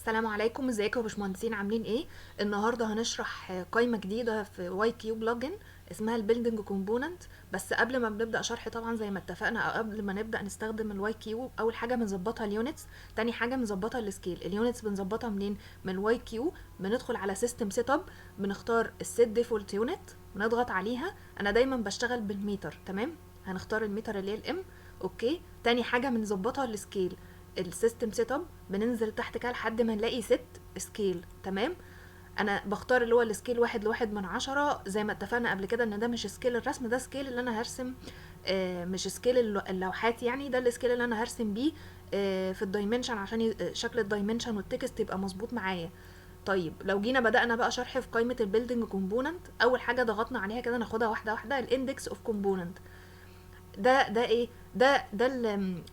السلام عليكم، ازيكم يا باشمهندسين؟ عاملين ايه؟ النهارده هنشرح قائمه جديده في واي كيو بلجن اسمها البيلدينج كومبوننت. بس قبل ما بنبدا شرح طبعا زي ما اتفقنا، او قبل ما نبدا نستخدم الواي كيو، اول حاجه بنظبطها اليونتس، تاني حاجه بنظبطها السكيل. اليونتس بنظبطها منين؟ من الواي كيو. بندخل على سيستم سيت اب، بنختار السيت ديفولت يونت ونضغط عليها. انا دايما بشتغل بالميتر، تمام؟ هنختار الميتر اللي هي الام. اوكي، تاني حاجه بنظبطها السكيل. السيستم سيت اب بننزل تحت كده لحد ما نلاقي ست سكيل، تمام؟ انا بختار اللي هو السكيل 1/1/10، زي ما اتفقنا قبل كده ان ده مش سكيل الرسم، ده سكيل اللي انا هرسم. مش سكيل اللوحات، يعني ده السكيل اللي انا هرسم بيه في الدايمنشن، عشان شكل الدايمنشن والتكست يبقى مظبوط معايا. طيب لو جينا بدأنا بقى شرح في قائمة البيلدينج كومبوننت، أول حاجة ضغطنا عليها كده، ناخدها واحدة واحدة. الاندكس اوف كومبوننت ده ايه؟ ده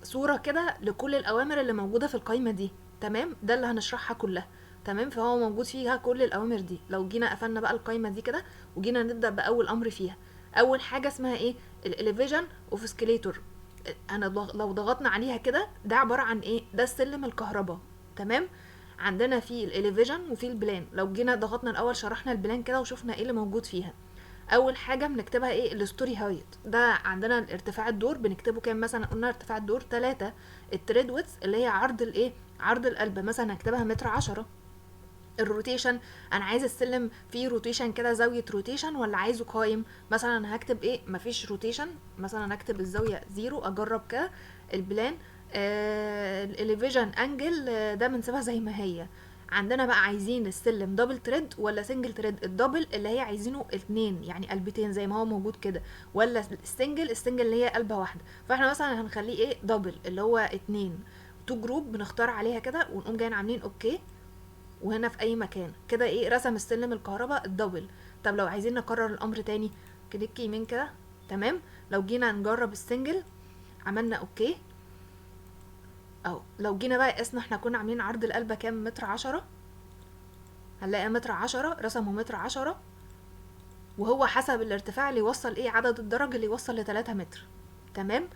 صورة كده لكل الأوامر اللي موجودة في القائمة دي، تمام؟ ده اللي هنشرحها كلها، تمام؟ فهو موجود فيها كل الأوامر دي. لو جينا قفلنا بقى القائمة دي كده وجينا نبدأ بأول أمر فيها، أول حاجة اسمها ايه؟ الإليفيجن اوف سكيليتور. لو ضغطنا عليها كده، ده عبارة عن ايه؟ ده السلم الكهرباء، تمام؟ عندنا في الإليفيجن وفي البلان. لو جينا ضغطنا الأول شرحنا البلان كده وشوفنا ايه اللي موجود فيها. اول حاجه بنكتبها ايه؟ الستوري هايت. ده عندنا ارتفاع الدور بنكتبه كام؟ مثلا قلنا ارتفاع الدور 3. التريد ويدث اللي هي عرض الايه؟ عرض القلب، مثلا هكتبها متر 10. الروتيشن، انا عايز السلم فيه روتيشن كده، زاويه روتيشن، ولا عايزه قايم؟ مثلا هكتب ايه؟ مفيش روتيشن، مثلا هكتب الزاويه 0، اجرب كده. البلان، الاليفيجن انجل، ده بنسيبها زي ما هي. عندنا بقى عايزين السلم دبل تريد ولا سنجل تريد؟ الدبل اللي هي عايزينه اتنين، يعني قلبتين زي ما هو موجود كده، ولا السنجل اللي هي قلبه واحده؟ فاحنا مثلا هنخليه ايه؟ دبل اللي هو اتنين. تو جروب بنختار عليها كده ونقوم جايين عاملين اوكي. وهنا في اي مكان كده ايه؟ رسم السلم الكهرباء الدبل. طب لو عايزين نكرر الامر تاني، كليك يمين كده، تمام؟ لو جينا نجرب السنجل، عملنا اوكي. اهو لو جينا بقى قسنا، احنا كنا عاملين عرض القلبة كام؟ متر 10. هنلاقي متر 10 رسمه متر 10، وهو حسب الارتفاع اللي يوصل ايه؟ عدد الدرج اللي يوصل ل3 متر، تمام؟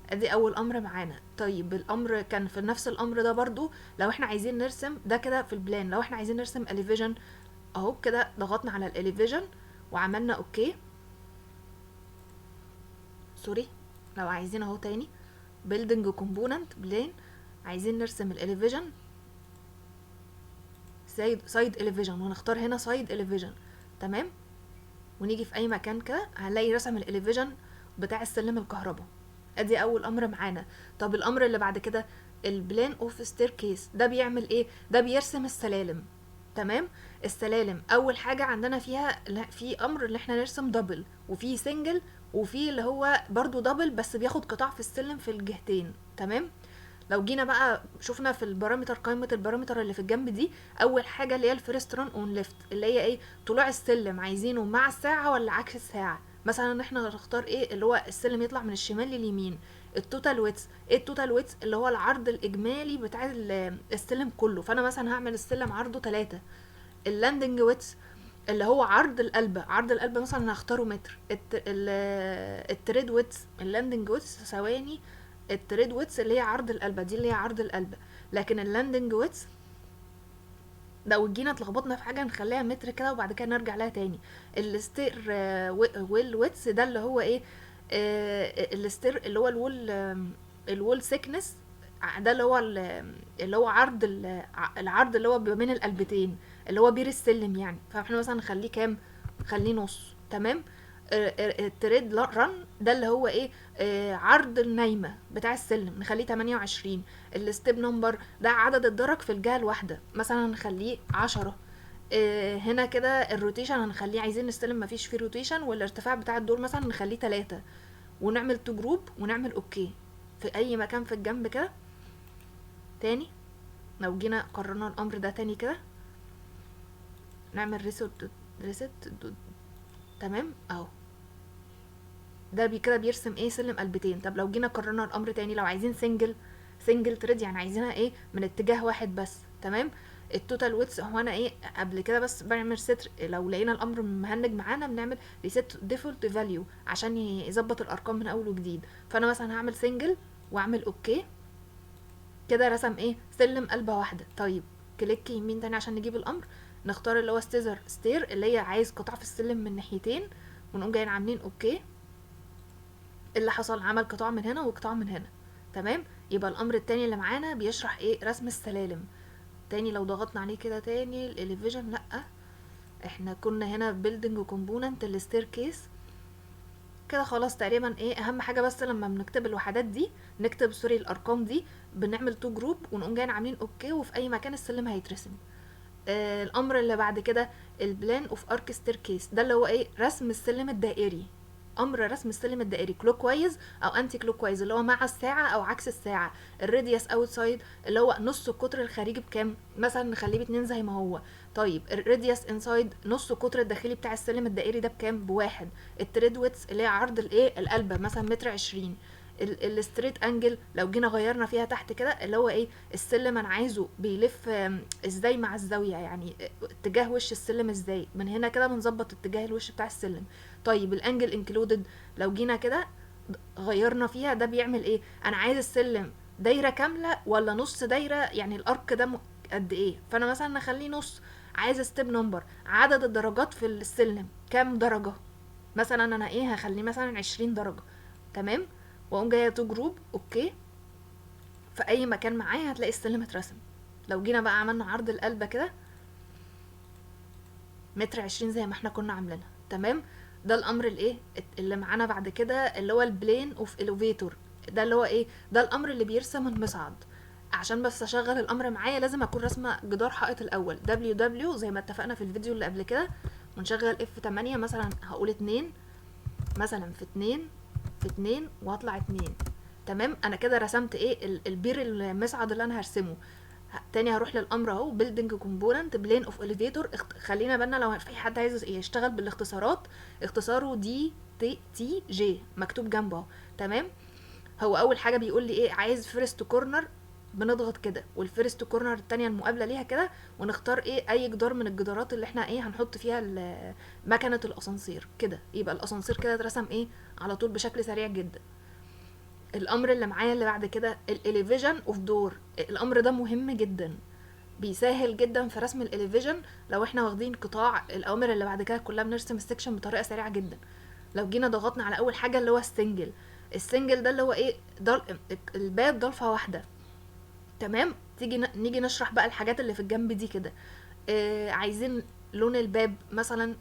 ادي اول امر معانا. طيب الامر كان في نفس الامر ده برضو، لو احنا عايزين نرسم ده كده في البلان، لو احنا عايزين نرسم اليفيجن، اهو كده ضغطنا على الاليفيجن وعملنا اوكي. سوري، لو عايزين اهو تاني بيلدينج كومبوننت بلين، عايزين نرسم الاليفيجن سايد اليفيجن، ونختار هنا سايد اليفيجن، تمام؟ ونيجي في اي مكان كده هنلاقي رسم الاليفيجن بتاع السلم الكهرباء. ادي اول امر معانا. طب الامر اللي بعد كده، البلان اوف ستير كيس، ده بيعمل ايه؟ ده بيرسم السلالم، تمام؟ السلالم اول حاجه عندنا فيها في امر اللي احنا نرسم دبل، وفي سنجل، وفي اللي هو برضو دبل بس بياخد قطاع في السلم في الجهتين، تمام؟ لو جينا بقى شفنا في البارامتر، قائمه البارامتر اللي في الجنب دي، اول حاجه اللي هي الفيرست ران اون ليفت، اللي هي ايه؟ طلوع السلم عايزينه مع الساعه ولا عكس الساعه؟ مثلا احنا نختار ايه؟ اللي هو السلم يطلع من الشمال لليمين. التوتال ويتس، ايه التوتال ويتس؟ اللي هو العرض الاجمالي بتاع السلم كله، فانا مثلا هعمل السلم عرضه 3. اللاندنج ويتس اللي هو عرض القلبة، عرض القلبة مثلا هختاره متر. التريد ويتس، اللاندنج ويتس، ثواني، التريد ويتس اللي هي عرض القلبة، دي اللي هي عرض القلبة. لكن اللاندنج ويتس لو جينا اتلخبطنا في حاجة نخليها متر كده وبعد كده نرجع لها تاني. الستير ويل ويتس ده اللي هو ايه؟ الستير اللي هو الوول سيكنس، ده اللي هو اللي هو عرض العرض اللي هو ما بين القلبتين، اللي هو بير السلم يعني. فاحنا مثلا نخليه كام؟ خليه نص، تمام؟ التريد رن ده اللي هو ايه؟ عرض النايمه بتاع السلم، نخليه 28. الستيب نمبر ده عدد الدرج في الجهه الواحده، مثلا نخليه 10. هنا كده الروتيشن هنخليه، عايزين نستلم مفيش فيه روتيشن، والارتفاع بتاع الدور مثلا نخليه 3. ونعمل تو جروب ونعمل اوكي في اي مكان في الجنب كده. تاني لو جينا قررنا الامر ده تاني كده، نعمل ريست، تمام؟ اهو ده كده بيرسم ايه؟ سلم قلبتين. طب لو جينا قررنا الامر تاني، لو عايزين سنجل تريد، يعني عايزينها ايه؟ من اتجاه واحد بس، تمام؟ التوتال ويتس، هو انا ايه قبل كده بس بعمل ستر، لو لقينا الامر مهنج معانا بنعمل ريست ديفولت فاليو عشان يظبط الارقام من اول وجديد. فانا مثلا هعمل سنجل واعمل اوكي، كده رسم ايه؟ سلم قلبه واحده. طيب كليك يمين تاني عشان نجيب الامر، نختار اللي هو ستيزر ستير اللي هي عايز قطاع في السلم من ناحيتين، ونقوم جايين عاملين اوكي. اللي حصل عمل قطاع من هنا وقطاع من هنا. تمام. يبقى الامر التاني اللي معانا بيشرح ايه؟ رسم السلالم. تاني لو ضغطنا عليه كده تاني الاليفيجن، لا احنا كنا هنا بيلدينج كومبوننت الستير كيس كده. خلاص تقريبا ايه اهم حاجه بس لما بنكتب الوحدات دي، نكتب سوري الارقام دي، بنعمل تو جروب ونقوم جايين عاملين اوكي، وفي اي مكان السلم هيترسم. الامر اللي بعد كده البلان اوف ارك ستير كيس، ده اللي هو ايه؟ رسم السلم الدائري. امر رسم السلم الدائري كلوك وايز او انتي كلوك وايز، اللي هو مع الساعه او عكس الساعه. الراديوس اوتسايد اللي هو نص القطر الخارجي بكام؟ مثلا نخليه ب2 زي ما هو. طيب الراديوس انسايد نص القطر الداخلي بتاع السلم الدائري ده بكام؟ ب1. التريد ويتس اللي هي عرض الايه؟ القلبه مثلا متر 20. الستريت انجل لو جينا غيرنا فيها تحت كده اللي هو ايه؟ السلم انا عايزه بيلف ازاي مع الزاويه، يعني اتجاه وش السلم ازاي، من هنا كده بنظبط اتجاه الوش بتاع السلم. طيب الانجل انكلودد لو جينا كده غيرنا فيها ده بيعمل ايه؟ انا عايز السلم دايره كامله ولا نص دايره، يعني الارك ده قد ايه؟ فانا مثلا نخليه نص. عايز ستيب نمبر، عدد الدرجات في السلم كام درجه؟ مثلا انا ايه هخليه مثلا 20 درجه. تمام. واقوم جايه تو جروب اوكي. في اي مكان معايا هتلاقي السلم اترسم. لو جينا بقى عملنا عرض القلبه كده متر 20 زي ما احنا كنا عاملينها. تمام. ده الامر الايه اللي معانا بعد كده اللي هو البلين اوف الوفيتور. ده اللي هو ايه؟ ده الامر اللي بيرسم المصعد. عشان بس اشغل الامر معايا لازم اكون رسمه جدار حائط الاول دبليو زي ما اتفقنا في الفيديو اللي قبل كده، ونشغل F8 مثلا. هقول 2 مثلا في 2 في 2 وهطلع 2. تمام. انا كده رسمت ايه؟ البير المصعد اللي انا هرسمه. تاني هروح للامر اهو building component plane of elevator. خلينا بالنا لو في حد عايز يشتغل بالاختصارات، اختصاره دي تي جي مكتوب جنبه اهو. تمام. هو اول حاجه بيقول لي ايه؟ عايز فيرست كورنر، بنضغط كده والفيرست كورنر التانية المقابله ليها كده، ونختار ايه؟ اي جدار من الجدارات اللي احنا ايه هنحط فيها مكنه الاسانسير كده. يبقى الاسانسير كده اترسم ايه على طول بشكل سريع جدا. الامر اللي معايا اللي بعد كده الاليفيجن اوف دور. الامر ده مهم جدا، بيسهل جدا في رسم الاليفيجن. لو احنا واخدين قطاع الاوامر اللي بعد كده كلها بنرسم السكشن بطريقه سريعه جدا. لو جينا ضغطنا على اول حاجه اللي هو السنجل، السنجل ده اللي هو ايه؟ الباب ضلفه واحده. تمام. نيجي نشرح بقى الحاجات اللي في الجنب دي كده. عايزين لون الباب مثلا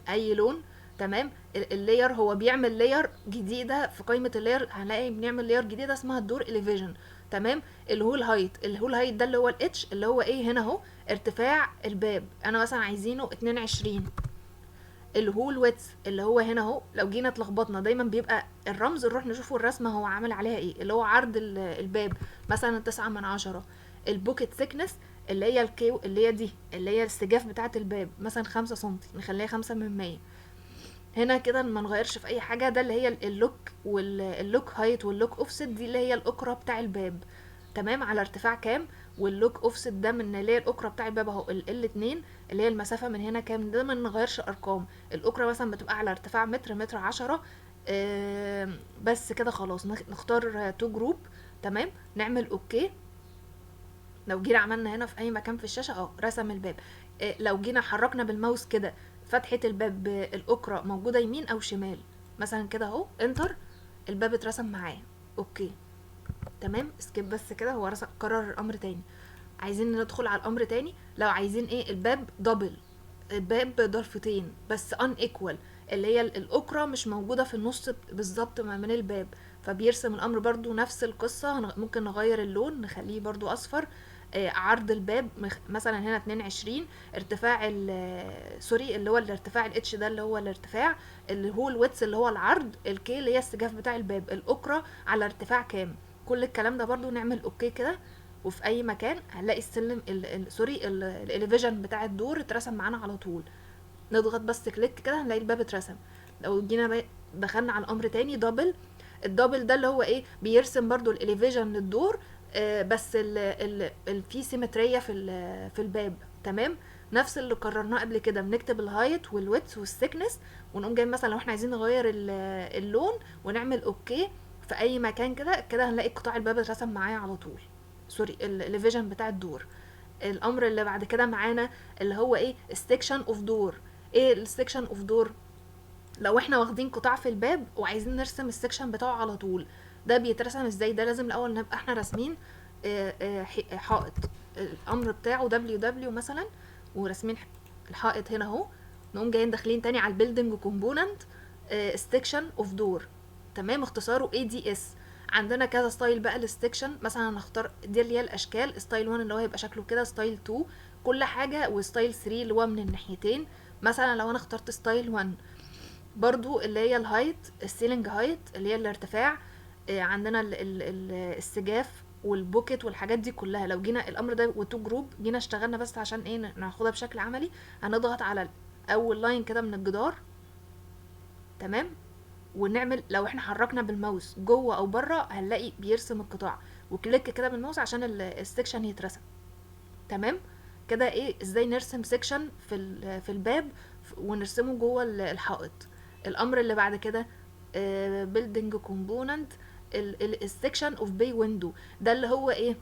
اي لون. تمام. اللاير هو بيعمل لاير جديده في قائمه اللاير، هنلاقي بنعمل لاير جديده اسمها الدور اليفيجن. تمام. الهول هايت ده اللي هو الاتش اللي هو ايه هنا اهو؟ ارتفاع الباب. انا مثلا عايزينه 22. الهول ويتس اللي هو هنا اهو. لو جينا اتلخبطنا دايما بيبقى الرمز نروح نشوفه الرسمه هو عامل عليها ايه، اللي هو عرض الباب مثلا 9/10. البوكيت سيكنس اللي هي الكيو اللي هي دي اللي هي السجاف بتاعه الباب مثلا 5 سنتي، نخليها 5/100. هنا كده ما نغيرش في اي حاجه. ده اللي هي اللوك واللوك هايت واللوك اوفست، دي اللي هي الاكره بتاع الباب. تمام. على ارتفاع كام؟ واللوك اوفست ده من اللي هي الاكره بتاع الباب اهو ال2 اللي هي المسافه من هنا كام. ده ما نغيرش ارقام. الاكره مثلا بتبقى على ارتفاع متر 10. بس كده خلاص. نختار تو جروب. تمام. نعمل اوكي. لو جينا عملنا هنا في اي مكان في الشاشه رسم الباب. لو جينا حركنا بالماوس كده فتحه الباب الاكره موجوده يمين او شمال مثلا كده اهو انتر، الباب اترسم معايا. اوكي. تمام. سكيب بس كده. هو رسم كرر الامر تاني. عايزين ندخل على الامر تاني. لو عايزين ايه؟ الباب دبل، الباب ضرفتين بس ان ايكوال، اللي هي الاكره مش موجوده في النص بالظبط ما من الباب، فبيرسم الامر برضو نفس القصه. ممكن نغير اللون نخليه برضو اصفر. عرض الباب مثلا هنا 22. ارتفاع سوري اللي هو الارتفاع الاتش ده اللي هو الارتفاع. اللي هو الويتس اللي هو العرض. الكي اللي هي السجاف بتاع الباب. الاكره على ارتفاع كام. كل الكلام ده برضو نعمل اوكي كده. وفي اي مكان هنلاقي السلم سوري الاليفيجن بتاع الدور اترسم معانا على طول. نضغط بس كليك كده هنلاقي الباب اترسم. لو جينا دخلنا على الامر تاني دبل. الدبل ده اللي هو ايه؟ بيرسم برضو الاليفيجن للدور. بس في سيمتريه في الباب. تمام. نفس اللي قررناه قبل كده. بنكتب الهايت والويدث والثيكنس، ونقوم جاي مثلا لو احنا عايزين نغير اللون ونعمل اوكي في اي مكان كده كده هنلاقي قطاع الباب اترسم معايا على طول. سوري الفيجن بتاع الدور. الامر اللي بعد كده معانا اللي هو ايه السكشن اوف دور. ايه السكشن اوف دور؟ لو احنا واخدين قطاع في الباب وعايزين نرسم السكشن بتاعه على طول، ده بيترسم ازاي؟ ده لازم الاول نبقى احنا راسمين حائط، الامر بتاعه دبليو مثلا، وراسمين الحائط هنا اهو. نقوم جايين داخلين تاني على البيلدنج كومبوننت سكشن اوف دور، تمام، اختصاره اي دي اس. عندنا كذا ستايل بقى للسكشن، مثلا هنختار دي اللي هي الاشكال، ستايل 1 اللي هو هيبقى شكله كده، ستايل 2 كل حاجه، وستايل 3 اللي هو من الناحيتين. مثلا لو انا اخترت ستايل 1 برضو اللي هي الهايت، السيلينج هايت اللي هي الارتفاع، عندنا السجاف والبوكت والحاجات دي كلها. لو جينا الامر ده وتو جروب جينا اشتغلنا بس عشان ايه ناخدها بشكل عملي، هنضغط على اول لاين كده من الجدار، تمام، ونعمل لو احنا حركنا بالماوس جوه او بره هنلاقي بيرسم القطاع، وكليك كده بالماوس عشان السكشن يترسم، تمام كده. ايه ازاي نرسم سكشن في الباب ونرسمه جوه الحائط. الامر اللي بعد كده بيلدينج كومبوننت السكشن اوف باي ويندو، ده اللي هو ايه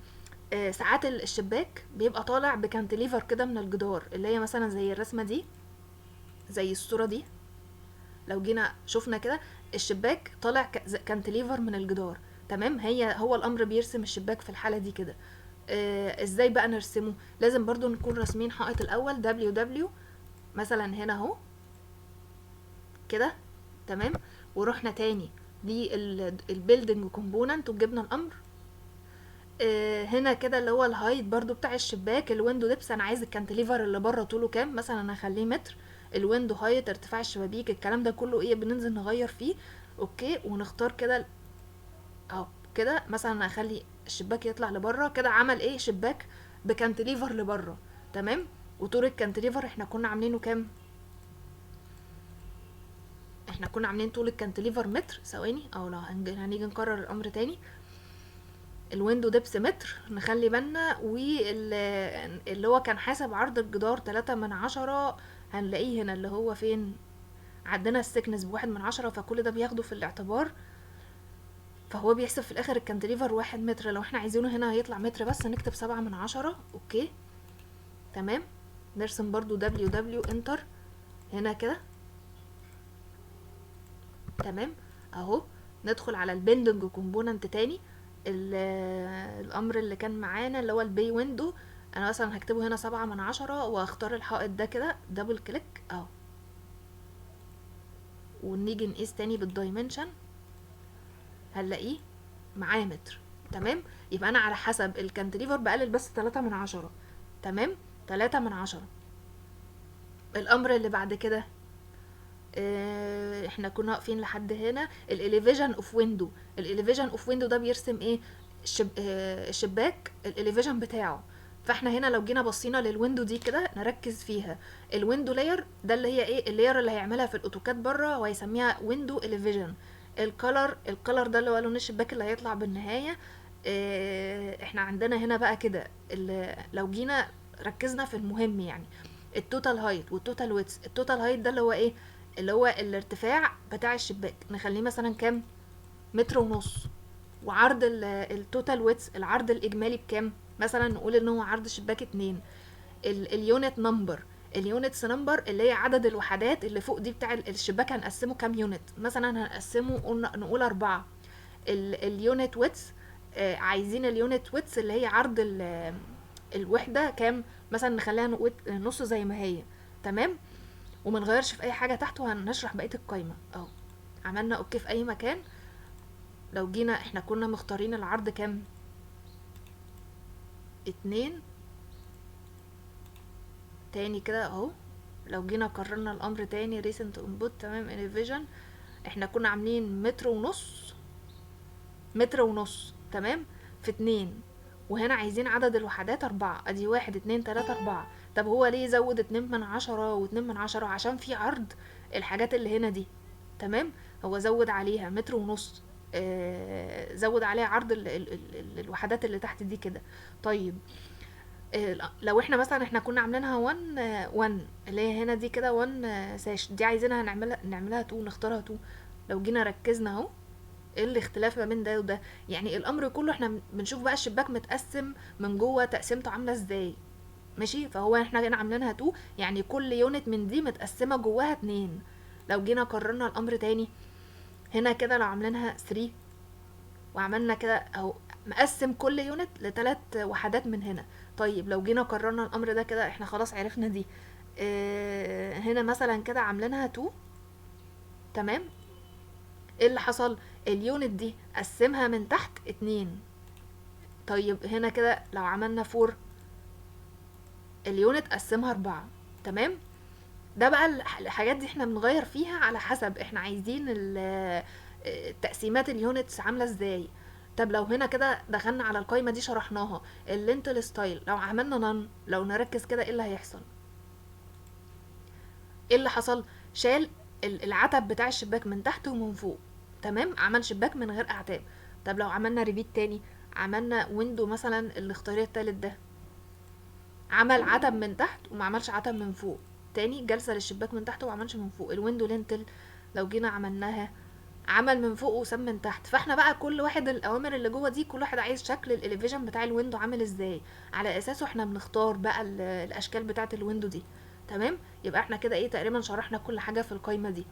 ساعات الشباك بيبقى طالع بكانتليفر كده من الجدار، اللي هي مثلا زي الرسمه دي، زي الصوره دي. لو جينا شفنا كده الشباك طالع كانتليفر من الجدار، تمام، هو الامر بيرسم الشباك في الحاله دي كده. ازاي بقى نرسمه؟ لازم برضو نكون راسمين حائط الاول دبليو مثلا هنا اهو كده، تمام، ورحنا تاني دي البيلدنج كومبوننت وجبنا الامر. هنا كده اللي هو الهايت برضو بتاع الشباك، الويندو ديبس انا عايز الكانتليفر اللي بره طوله كام، مثلا انا هخليه متر. الويندو هايت ارتفاع الشبابيك، الكلام ده كله ايه بننزل نغير فيه، اوكي، ونختار كده اهو كده. مثلا انا هخلي الشباك يطلع لبره كده، عمل ايه شباك بكانتليفر لبره، تمام. وطول الكانتليفر احنا كنا عاملينه كام؟ احنا كنا عاملين طول الكانتليفر متر، ثواني، او لو هنيجي نكرر الامر تاني، الويندو دبس متر نخلي بالنا، واللي هو كان حاسب عرض الجدار 3/10، هنلاقيه هنا اللي هو فين، عندنا السكنس ب1/10، فكل ده بياخده في الاعتبار، فهو بيحسب في الاخر الكانتليفر 1 متر. لو احنا عايزينه هنا هيطلع متر بس، نكتب 7/10، اوكي، تمام. نرسم برضو دبليو انتر هنا كده، تمام اهو. ندخل على البندنج كومبوننت تاني، الامر اللي كان معانا اللي هو البي ويندو، انا مثلا هكتبه هنا 7/10، واختار الحائط ده كده دبل كليك اهو، ونيجي نقيس تاني بالدايمنشن هنلاقيه معاه متر، تمام. يبقى انا على حسب الكانتليفر بقلل بس 3/10، تمام، 3/10. الامر اللي بعد كده احنا كنا واقفين لحد هنا الاليفيجن اوف ويندو. الاليفيجن اوف ويندو ده بيرسم ايه الشباك الاليفيجن بتاعه. فاحنا هنا لو جينا بصينا للويندو دي كده نركز فيها، الويندو لاير ده اللي هي ايه اللاير اللي هيعملها في الاوتوكاد بره وهيسميها ويندو اليفيجن. الكلر ده اللي هو لون الشباك اللي هيطلع بالنهايه. احنا عندنا هنا بقى كده لو جينا ركزنا في المهم يعني التوتال هايت والتوتال ويتس. التوتال هايت ده اللي هو ايه اللي هو الارتفاع بتاع الشباك، نخليه مثلا كام، 1.5 متر. وعرض التوتال ويتس العرض الاجمالي بكام، مثلا نقول ان هو عرض الشباك 2. اليونت نمبر، اليونتس نمبر اللي هي عدد الوحدات اللي فوق دي بتاع الشباك هنقسمه كام يونت، مثلا هنقسمه نقول 4. اليونت ويتس عايزين اليونت ويتس اللي هي عرض الوحده كام، مثلا نخليها نص زي ما هي، تمام، ومنغيرش في اي حاجه تحت، وهنشرح بقيه القايمه اهو. عملنا اوكي في اي مكان. لو جينا احنا كنا مختارين العرض كام، 2 تاني كده اهو. لو جينا قررنا الامر تاني ريسنت انبوت، تمام، انفيجن احنا كنا عاملين 1.5 متر، 1.5 متر، تمام، في 2. وهنا عايزين عدد الوحدات 4، ادي 1 2 3 4. طب هو ليه زود 2/10 و2/10؟ عشان في عرض الحاجات اللي هنا دي، تمام، هو زود عليها 1.5 متر، زود عليها عرض الوحدات اللي تحت دي كده. طيب لو احنا مثلا احنا كنا عاملينها 1 اللي هي هنا دي كده 1 ساش، دي عايزينها نعملها 2، نختارها 2. لو جينا ركزنا اهو ايه الاختلاف ما بين ده وده، يعني الامر كله احنا بنشوف بقى الشباك متقسم من جوه تقسيمته عامله ازاي. ماشي. فهو احنا هنا عاملينها 2، يعني كل يونت من دي متقسمه جواها 2. لو جينا قررنا الامر تاني هنا كده، لو عاملينها 3 وعملنا كده اهو، مقسم كل يونت لثلاث وحدات من هنا. طيب لو جينا قررنا الامر ده كده، احنا خلاص عرفنا دي. هنا مثلا كده عاملينها 2، تمام. ايه اللي حصل؟ اليونت دي قسمها من تحت 2. طيب هنا كده لو عملنا 4، اليونت قسمها 4، تمام. ده بقى الحاجات دي احنا بنغير فيها على حسب احنا عايزين تقسيمات اليونتس عامله ازاي. طب لو هنا كده دخلنا على القايمه دي شرحناها، اللينتل ستايل، لو عملنا نون، لو نركز كده ايه اللي هيحصل؟ ايه اللي حصل؟ شال العتب بتاع الشباك من تحت ومن فوق، تمام. عمل شباك من غير اعتاب. طب لو عملنا ريبيت تاني، عملنا ويندو مثلا الاختيار التالت ده، عمل عتب من تحت وما عملش عتب من فوق. تاني جلسه للشباك من تحت وما عملش من فوق. الويندو لينتل لو جينا عملناها، عمل من فوق وساب من تحت. فاحنا بقى كل واحد الاوامر اللي جوه دي، كل واحد عايز شكل الاليفيجن بتاع الويندو عامل ازاي، على اساسه احنا بنختار بقى الاشكال بتاعه الويندو دي، تمام. يبقى احنا كده ايه، تقريبا شرحنا كل حاجه في القايمه دي.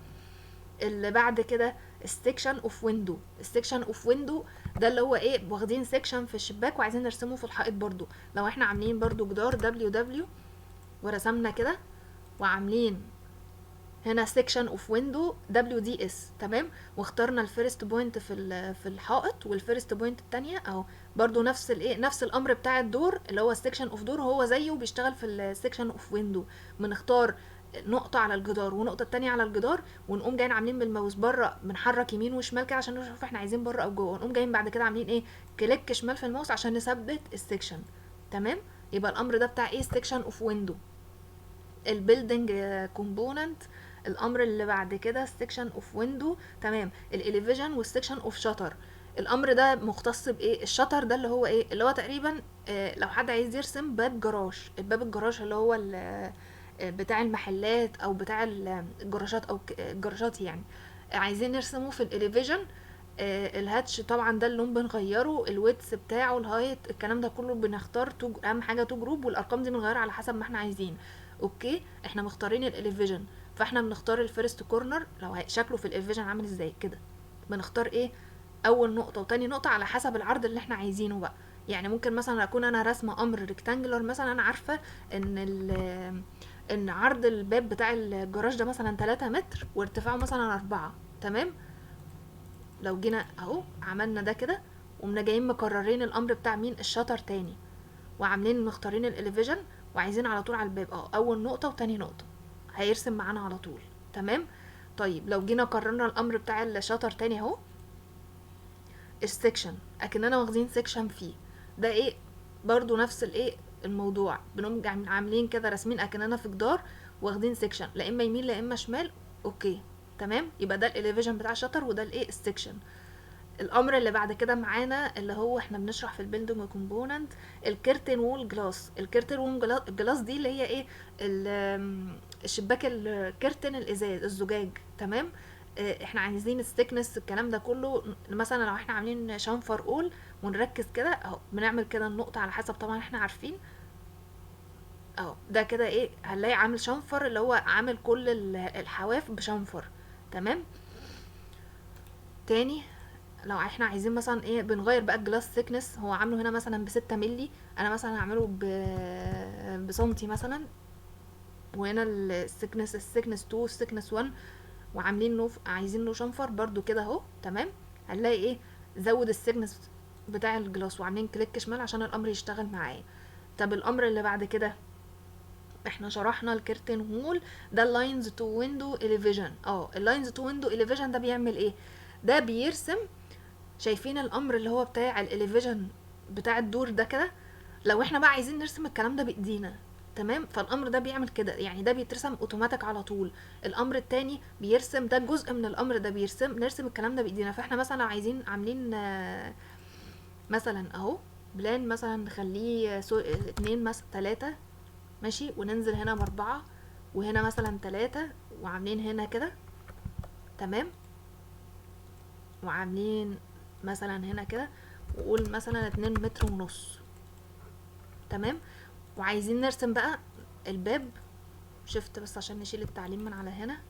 اللي بعد كده السكشن اوف ويندو. السكشن اوف ويندو ده اللي هو ايه، واخدين سكشن في الشباك وعايزين نرسمه في الحائط برضو. لو احنا عاملين برضو جدار دبليو دبليو ورسمنا كده، وعاملين هنا سيكشن اوف ويندو دبليو دي اس، تمام. واخترنا الفيرست بوينت في الحائط، والفيرست بوينت الثانيه اهو، برضو نفس الايه، نفس الامر بتاع الدور اللي هو السيكشن اوف دور، هو زيه بيشتغل في السيكشن اوف ويندو. بنختار نقطة على الجدار ونقطة التانية على الجدار، ونقوم جايين عاملين بالماوس بره، بنحرك يمين وشمال كده عشان نشوف احنا عايزين بره او جوه، ونقوم جايين بعد كده عاملين ايه، كليك شمال في الماوس عشان نثبت السيكشن، تمام. يبقى الامر ده بتاع ايه، سيكشن اوف ويندو. البيلدينج كومبوننت، الامر اللي بعد كده السكشن اوف ويندو، تمام. الاليفيجن والسكشن اوف شاتر، الامر ده مختص بايه؟ الشطر ده اللي هو ايه، اللي هو تقريبا لو حد عايز يرسم باب جراج، الباب الجراج اللي هو بتاع المحلات او بتاع الجراجات او الجراجات يعني، عايزين نرسمه في الاليفيجن. الهاتش طبعا ده اللون بنغيره، الويتس بتاعه، الهايت، الكلام ده كله بنختار اهم حاجه تو جروب، والارقام دي بنغيرها على حسب ما احنا عايزين. اوكي، احنا مختارين الاليفيجن، فاحنا بنختار الفيرست كورنر، لو شكله في الاليفيجن عامل ازاي كده، بنختار ايه، اول نقطه وتاني نقطه على حسب العرض اللي احنا عايزينه بقى. يعني ممكن مثلا اكون انا راسمه امر ريكتانجلر مثلا، انا عارفه ان عرض الباب بتاع الجراج ده مثلا 3 متر وارتفاعه مثلا 4، تمام. لو جينا اهو عملنا ده كده، ومنا جايين مكررين الامر بتاع مين، الشطر تاني، وعاملين مختارين الاليفيجن، وعايزين على طول على الباب اول نقطه وتاني نقطه، هيرسم معانا على طول، تمام. طيب لو جينا قررنا الامر بتاع الشطر تاني اهو، السكشن اكننا واخدين سكشن فيه، ده ايه، برضو نفس الايه الموضوع، بنقوم عاملين كده راسمين اكننا في جدار واخدين سكشن، لا اما يمين لا اما شمال. اوكي، تمام. يبقى ده الاليفيجن بتاع الشطر، وده الايه، السكشن. الامر اللي بعد كده معانا اللي هو احنا بنشرح في البيلدينج كومبوننت، الكيرتن وول جلاس. الكيرتن وول جلاس دي اللي هي ايه، الشباك الكيرتن الازاز الزجاج، تمام. احنا عايزين الثيكنس الكلام ده كله، مثلا لو احنا عاملين شنفر اول ونركز كده اهو، بنعمل كده النقطه على حسب طبعا احنا عارفين اهو، ده كده ايه، هنلاقي عامل شنفر اللي هو عامل كل الحواف بشنفر، تمام. تاني لو احنا عايزين مثلا ايه، بنغير بقى الجلاس ثيكنس، هو عامله هنا مثلا ب6 ملي، انا مثلا هعمله بسنتي مثلا، وهنا الثيكنس 2 الثيكنس 1، وعاملين له عايزين له شنفر برضو كده اهو، تمام. هنلاقي ايه، زود الثيكنس بتاع الجلاس، وعاملين كليك شمال عشان الامر يشتغل معايا. طب الامر اللي بعد كده، احنا شرحنا الكيرتن هول، ده اللاينز تو ويندو اليفيجن. اللاينز تو ويندو اليفيجن ده بيعمل ايه، ده بيرسم، شايفين الامر اللي هو بتاع الاليفيجن بتاع الدور ده كده، لو احنا بقى عايزين نرسم الكلام ده بايدينا، تمام. فالامر ده بيعمل كده، يعني ده بيترسم اوتوماتيك على طول. الامر التاني بيرسم، ده جزء من الامر ده نرسم الكلام ده بايدينا. فاحنا مثلا لو عايزين عاملين مثلا اهو بلان مثلا نخليه 2 مثلا 3، ماشي، وننزل هنا ب4، وهنا مثلا 3، وعاملين هنا كده، تمام، وعاملين مثلا هنا كده، وقول مثلا 2 متر ونص، تمام. وعايزين نرسم بقى الباب. شفت بس عشان نشيل التعليم من على هنا،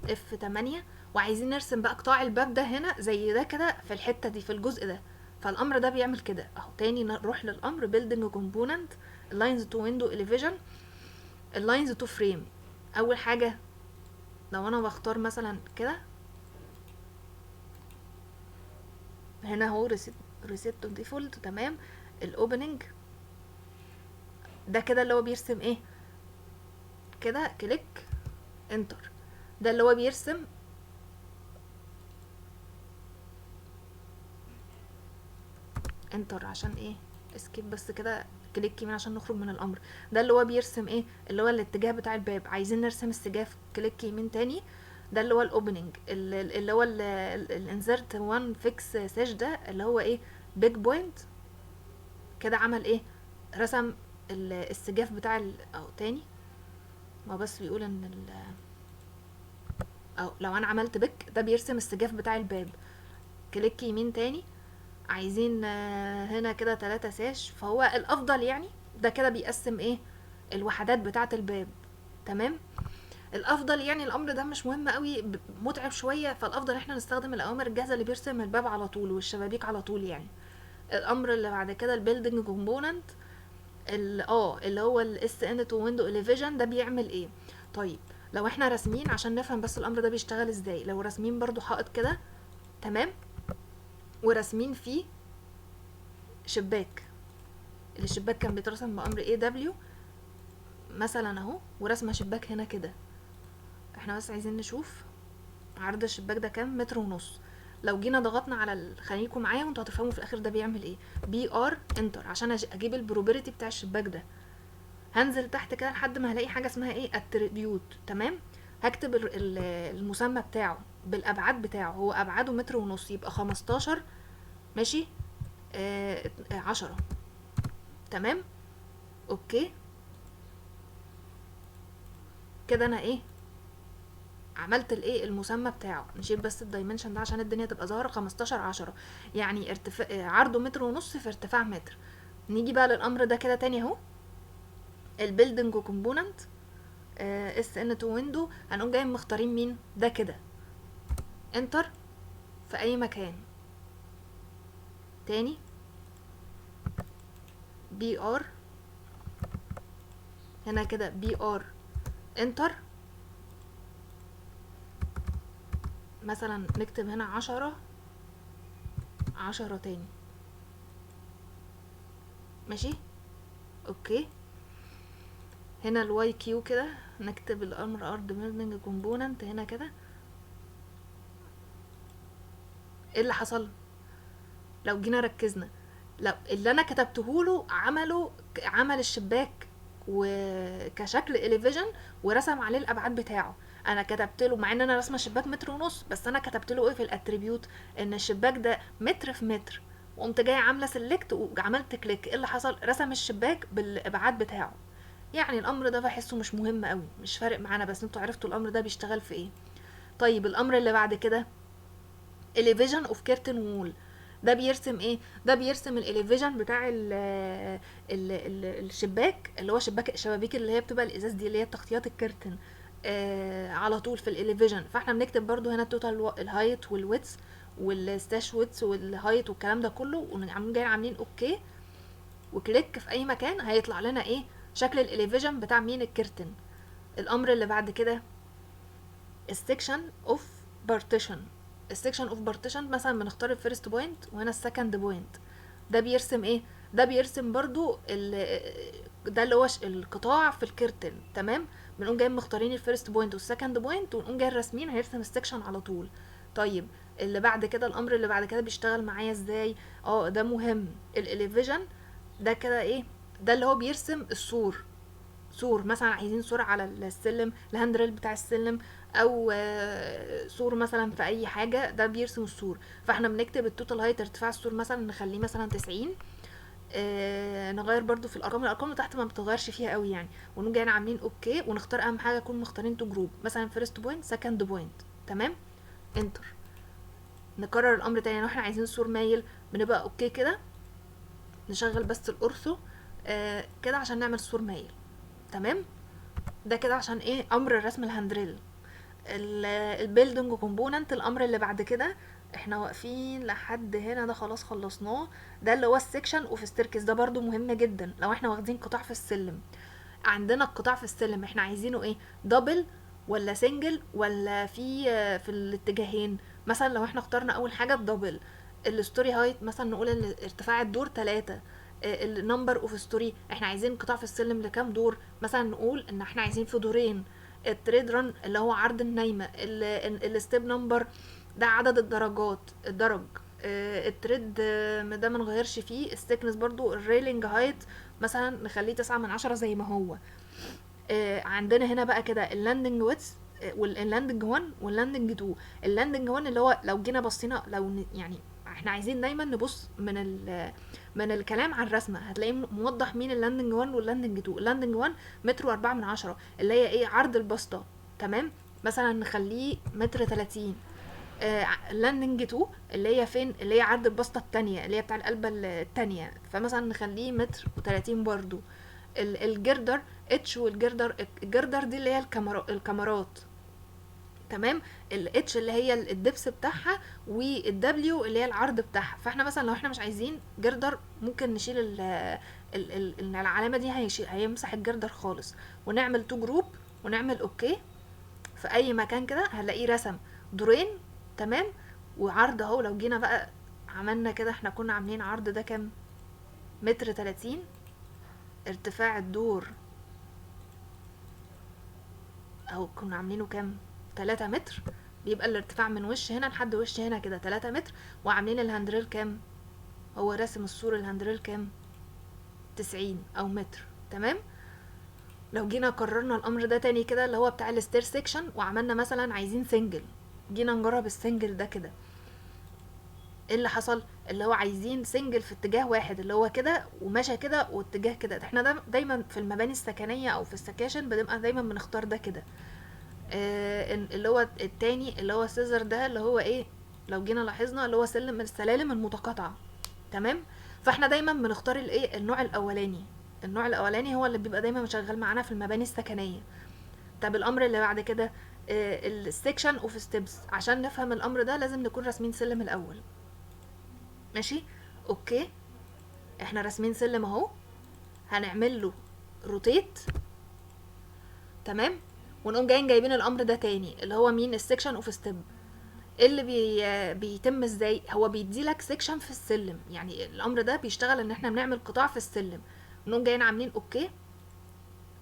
F8. وعايزين نرسم بقى قطاع الباب ده هنا زي ده كده في الحتة دي في الجزء ده. فالامر ده بيعمل كده اهو. تاني نروح للامر building component lines to window elevation lines to frame. اول حاجة لو انا بختار مثلا كده هنا اهو reset to default تمام. الاوبننج ده كده اللي هو بيرسم ايه كده، كليك انتر. ده اللي هو بيرسم انتر عشان ايه، اسكيب بس كده، كليك يمين عشان نخرج من الامر. ده اللي هو بيرسم ايه، اللي هو الاتجاه بتاع الباب. عايزين نرسم السجاف، كليك يمين تاني. ده اللي هو الاوبننج، اللي هو الانسرت وان فيكس ساش. ده اللي هو ايه، بيج بوينت. كده عمل ايه، رسم السجاف بتاع او تاني. ما بس بيقول ان او لو انا عملت بيك ده بيرسم السجاف بتاع الباب. كليك يمين تاني. عايزين هنا كده 3 ساش. فهو الافضل يعني ده كده بيقسم ايه الوحدات بتاعه الباب. تمام. الافضل يعني الامر ده مش مهم قوي، متعب شويه. فالافضل احنا نستخدم الاوامر الجاهزه اللي بيرسم الباب على طول والشبابيك على طول يعني. الامر اللي بعد كده البيلدنج كومبوننت اللي هو الاس ان تو ويندو اليفيجن. ده بيعمل ايه؟ طيب لو احنا راسمين عشان نفهم بس الامر ده بيشتغل ازاي. لو راسمين برضو حائط كده تمام، وراسمين فيه شباك. الشباك كان بيترسم بامر اي دبليو مثلا اهو، ورسمه شباك هنا كده. احنا بس عايزين نشوف عرض الشباك ده كام، متر ونص. لو جينا ضغطنا على خليكم معايا وانتوا هتفهموا في الاخر ده بيعمل ايه. بي ار انتر عشان اجيب البروبرتي بتاع الشباك ده. هنزل تحت كده لحد ما هلاقي حاجه اسمها ايه، اتريبيوت. تمام. هكتب المسمى بتاعه بالابعاد بتاعه. هو ابعاده متر ونص، يبقى 15 ماشي 10. تمام. اوكي كده انا ايه عملت الايه المسمى بتاعه. نشيل بس الدايمنشن ده عشان الدنيا تبقى ظاهره. 15 10 يعني ارتفاع عرضه متر ونص في ارتفاع متر. نيجي بقى للامر ده كده تاني اهو. البيلدنج كومبوننت اس ان تو ويندو. هنقوم جاي مختارين مين ده كده، انتر في اي مكان تاني. بي ار هنا كده، بي ار انتر. مثلا نكتب هنا 10 تاني. ماشي اوكي. هنا الواي كيو كده نكتب الامر ارض بيلدنج كومبوننت هنا كده. ايه اللي حصل لو جينا ركزنا؟ لو اللي انا كتبته له عمل الشباك وكشكل اليفيجن ورسم عليه الابعاد بتاعه. انا كتبت له مع ان انا رسمه شباك متر ونص، بس انا كتبت له ايه في الاتريبيوت، ان الشباك ده متر في متر. وقمت جايه عامله سيلكت وعملت كليك. ايه اللي حصل؟ رسم الشباك بالابعاد بتاعه. يعني الامر ده بحسه مش مهم قوي، مش فارق معانا، بس انتوا عرفتوا الامر ده بيشتغل في ايه. طيب الامر اللي بعد كده elevation of curtain wall. ده بيرسم ايه؟ ده بيرسم الاليفيجن بتاع الشباك، اللي هو شبابيك اللي هي بتبقى الازاز دي، اللي هي تغطيات الكرتن على طول في الاليفيجن. فاحنا بنكتب برضو هنا التوتال الهايت والويتس والستاش ويتس والهايت والكلام ده كله، ونعمل جاي عاملين اوكي وكليك في اي مكان. هيطلع لنا ايه، شكل الاليفيجن بتاع مين، الكرتن. الامر اللي بعد كده السكشن اوف بارتيشن. السكشن اوف بارتيشن مثلا بنختار الفيرست بوينت وهنا السكند بوينت. ده بيرسم ايه، ده بيرسم برضو ده اللي هو القطاع في الكرتن. تمام. بنقوم جايين مختارين الفيرست بوينت والسكند بوينت ونقوم جايين راسمين، هيرسم السكشن على طول. طيب اللي بعد كده، الامر اللي بعد كده بيشتغل معايا ازاي؟ ده مهم. الاليفيجن ده كده ايه، ده اللي هو بيرسم السور. سور مثلا عايزين سور على السلم، الهاندريل بتاع السلم، او سور مثلا في اي حاجه، ده بيرسم السور. فاحنا بنكتب التوتال هايت ارتفاع السور مثلا نخليه مثلا 90. نغير برضو في الارقام اللي تحت ما بتغيرش فيها قوي يعني. ونقوم جايين عاملين اوكي ونختار اهم حاجه نكون مختارين تو جروب، مثلا فيرست بوينت سكند بوينت. تمام. انتر. نكرر الامر تاني. لو احنا عايزين سور مايل بنبقى اوكي كده. نشغل بس الأرثو كده عشان نعمل سور مايل. تمام. ده كده عشان ايه امر الرسم الهاندريل. البيلدنج كومبوننت الامر اللي بعد كده احنا واقفين لحد هنا، ده خلاص خلصناه. ده اللي هو السكشن اوف ستيركس، ده برضو مهم جدا لو احنا واخدين قطاع في السلم. عندنا القطاع في السلم احنا عايزينه ايه، دبل ولا سنجل ولا في الاتجاهين. مثلا لو احنا اخترنا اول حاجه الدبل، الستوري هايت مثلا نقول ان ارتفاع الدور 3، النمبر اوف ستوري احنا عايزين قطاع في السلم لكام دور، مثلا نقول ان احنا عايزين في دورين. التريد ران اللي هو عرض النايمه، الستيب نمبر ده عدد الدرج. التريد ده منغيرش فيه. السكنس برضو الريلينج هايت مثلا نخليه 9/10 زي ما هو. عندنا هنا بقى كده اللاندنج ويتس واللاندنج 1 واللاندنج 2. اللاندنج 1 اللي هو لو جينا بصينا يعني احنا عايزين دايما نبص من الكلام على الرسمه هتلاقيه موضح مين اللاندنج 1 واللاندنج 2. اللاندنج 1 1.4 اللي هي ايه عرض البسطه. تمام. مثلا نخليه 1.30 لاندنج 2 اللي هي فين، اللي هي عرض البسطه التانية اللي هي بتاع القلبه التانية، فمثلا نخليه 1.30 برضو. الجردر اتش، الجردر دي اللي هي الكاميرات. تمام. الاتش اللي هي الدبس بتاعها، والدبليو اللي هي العرض بتاعها. فاحنا مثلا لو احنا مش عايزين جردر ممكن نشيل العلامه دي، هيمسح الجردر خالص، ونعمل تو جروب ونعمل اوكي. في اي مكان كده هنلاقيه رسم دورين. تمام. وعرض اهو، لو جينا بقى عملنا كده، احنا كنا عاملين عرض ده كام، 1.30. ارتفاع الدور اهو كنا عاملينه كام، 3 متر. بيبقى الارتفاع من وش هنا لحد وش هنا كده 3 متر. وعاملين الهاندريل كام، هو راسم السور الهاندريل كام، 90 او متر. تمام. لو جينا قررنا الامر ده تاني كده اللي هو بتاع الستير سيكشن، وعملنا مثلا عايزين سنجل، جينا نجرب السنجل ده كده، ايه اللي حصل، اللي هو عايزين سنجل في اتجاه واحد اللي هو كده وماشى كده واتجاه كده. احنا دايما في المباني السكنيه او في السكاشن بنبقى دايما بنختار ده كده. اللي هو التاني اللي هو سيزر ده اللي هو ايه، لو جينا لاحظنا اللي هو سلم من السلالم المتقاطعه. تمام. فاحنا دايما بنختار الايه النوع الاولاني. النوع الاولاني هو اللي بيبقى دايما شغال معانا في المباني السكنيه. طب الامر اللي بعد كده السكشن اوف ستيبس، عشان نفهم الامر ده لازم نكون راسمين سلم الاول. ماشي. اوكي. احنا راسمين سلم اهو، هنعمل له روتيت. تمام. ونقوم جايين جايبين الامر ده تاني اللي هو مين، السكشن اوف ستيب. اللي بيتم ازاي، هو بيديلك سيكشن في السلم، يعني الامر ده بيشتغل ان احنا بنعمل قطاع في السلم. نقوم جايين عاملين اوكي،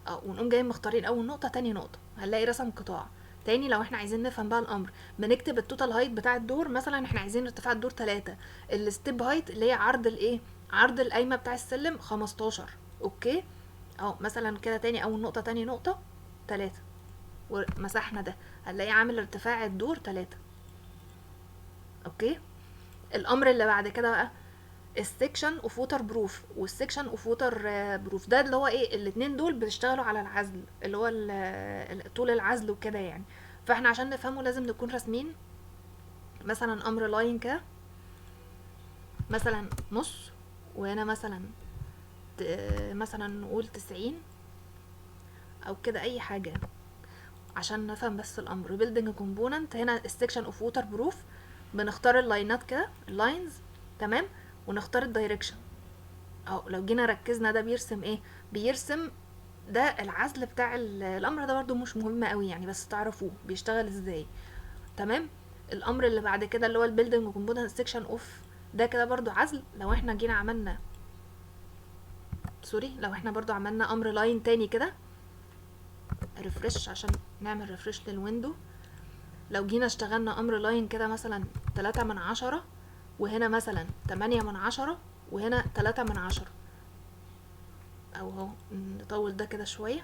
ونقوم جايين مختارين اول نقطه تاني نقطه هنلاقي رسم قطاع تاني. لو احنا عايزين نفهم بقى الامر بنكتب التوتال هايت بتاع الدور، مثلا احنا عايزين ارتفاع الدور 3، الستيب هايت اللي هي عرض الايه، عرض القايمه بتاع السلم 15. اوكي. اهو مثلا كده تاني اول نقطه تاني نقطه 3، ومسحنا ده هنلاقيه عامل ارتفاع الدور 3. اوكي. الامر اللي بعد كده بقى السكشن اوف ووتر بروف والسكشن اوف ووتر بروف، ده اللي هو ايه، الاتنين دول بيشتغلوا على العزل اللي هو طول العزل وكده يعني. فاحنا عشان نفهمه لازم نكون راسمين مثلا امر لاين كده، مثلا نص، وهنا مثلا مثلا نقول 90 او كده اي حاجه عشان نفهم بس الامر. بيلدينج كومبوننت هنا السكشن اوف ووتر بروف، بنختار اللاينات كده اللاينز. تمام. ونختار الدايركشن. اهو لو جينا ركزنا ده بيرسم ايه، بيرسم ده العزل بتاع الامر ده برضو مش مهم قوي يعني، بس تعرفوه بيشتغل ازاي. تمام. الامر اللي بعد كده اللي هو البيلدينج كومبوننت سيكشن اوف، ده كده برضو عزل. لو احنا جينا عملنا سوري، لو احنا برضو عملنا امر لاين تاني كده ريفرش عشان نعمل ريفرش للويندو، لو جينا اشتغلنا امر لاين كده مثلا 3/10، وهنا مثلا 8/10، وهنا 3/10، او اهو نطول ده كده شويه.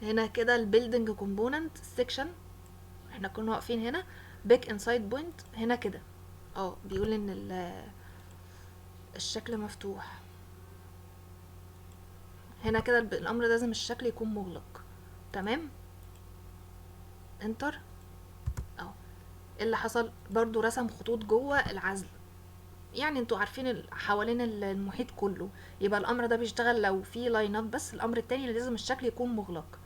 هنا كده البيلدينج كومبوننت سيكشن، احنا كنا واقفين هنا باك انسايد بوينت هنا كده. بيقول ان الشكل مفتوح هنا كده. الامر لازم الشكل يكون مغلق. تمام. انتر. اهو اللي حصل برضو رسم خطوط جوه العزل. يعني انتوا عارفين حوالين المحيط كله. يبقى الامر ده بيشتغل لو في لاينات بس، الامر التاني لازم الشكل يكون مغلق.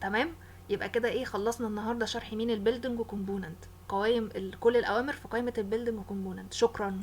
تمام. يبقى كده ايه، خلصنا النهارده شرح مين البيلدينج كومبوننت، قوائم كل الاوامر في قائمه البيلدينج كومبوننت. شكرا.